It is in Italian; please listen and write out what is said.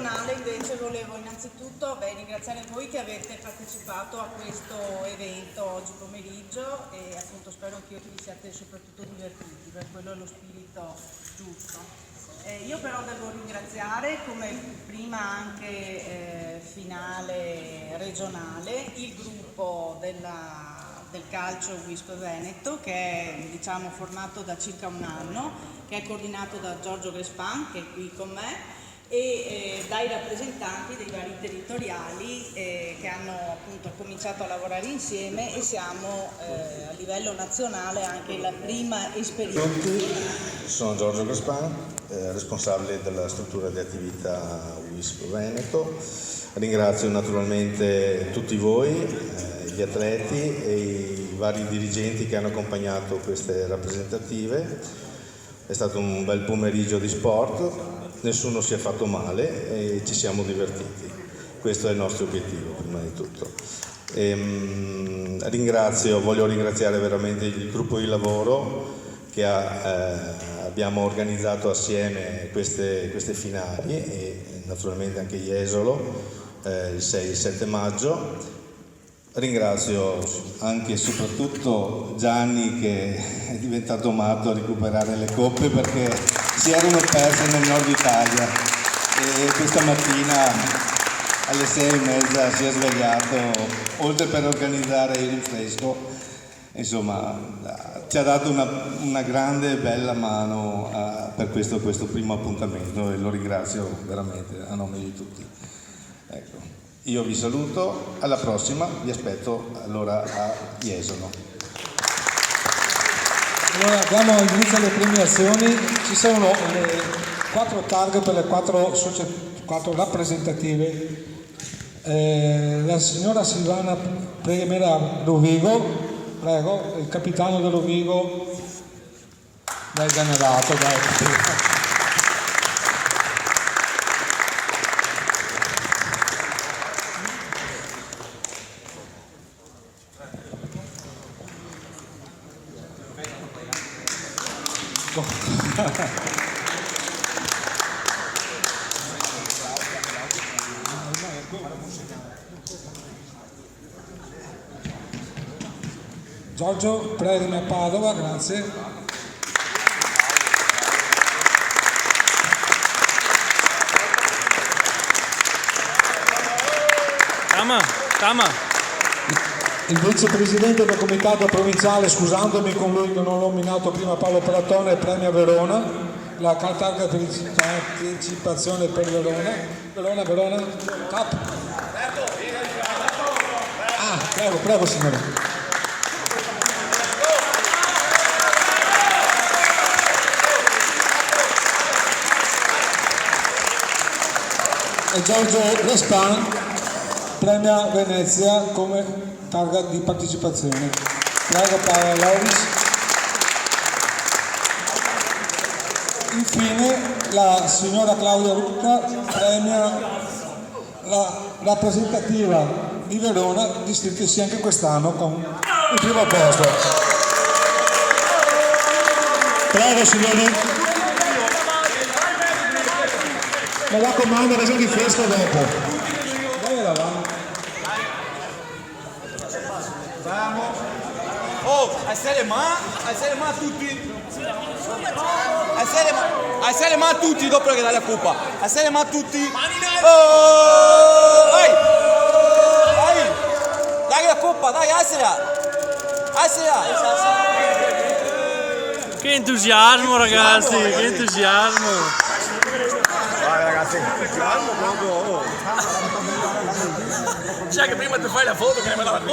regionale invece volevo innanzitutto ringraziare voi che avete partecipato a questo evento oggi pomeriggio e appunto spero anch'io che vi siate soprattutto divertiti, per quello è lo spirito giusto. Io però devo ringraziare, come prima anche finale regionale, il gruppo del calcio WISP Veneto, che è formato da circa un anno, che è coordinato da Giorgio Grespan, che è qui con me, e dai rappresentanti dei vari territoriali che hanno appunto cominciato a lavorare insieme, e siamo a livello nazionale anche la prima esperienza. Sono Giorgio Grespan, responsabile della struttura di attività WISP Veneto. Ringrazio naturalmente tutti voi, gli atleti e i vari dirigenti che hanno accompagnato queste rappresentative. È stato un bel pomeriggio di sport, nessuno si è fatto male e ci siamo divertiti. Questo è il nostro obiettivo, prima di tutto. Voglio ringraziare veramente il gruppo di lavoro che abbiamo organizzato assieme queste finali, e naturalmente anche Jesolo il 6 e il 7 maggio. Ringrazio anche e soprattutto Gianni, che è diventato matto a recuperare le coppe perché si erano perse nel nord Italia, e questa mattina alle 6:30 si è svegliato, oltre per organizzare il rinfresco, insomma ci ha dato una grande e bella mano per questo primo appuntamento, e lo ringrazio veramente a nome di tutti. Ecco. Io vi saluto, alla prossima, vi aspetto allora a Jesolo. Allora diamo inizio alle premiazioni. Ci sono le 4 targhe per le 4 rappresentative. La signora Silvana Preghiera Rovigo, prego, il capitano del Rovigo, dai generato, dai. Giorgio Premi a Padova, grazie. Tama. Il vicepresidente del comitato provinciale, scusandomi con lui che non l'ho nominato prima, Paolo Pratone, premia Verona, la targa per partecipazione per Verona, cap. Prego signore. E Giorgio Grespan premia Venezia come targa di partecipazione. Prego Paolo Loris. Infine la signora Claudia Rucca premia la rappresentativa di Verona, distintivasi anche quest'anno con il primo posto. Prego signori. Mi raccomando, resa di festa dopo. Dai davanti. Oh, alzate le mani tutti. Alzate le mani tutti dopo che dai la coppa. Alzate le mani tutti. Oh! Dai! Dai la coppa, dai, alzala! Che entusiasmo ragazzi, che entusiasmo! Vai ragazzi, entusiasmo proprio. Sai che prima ti fai la foto che ne me la racconti?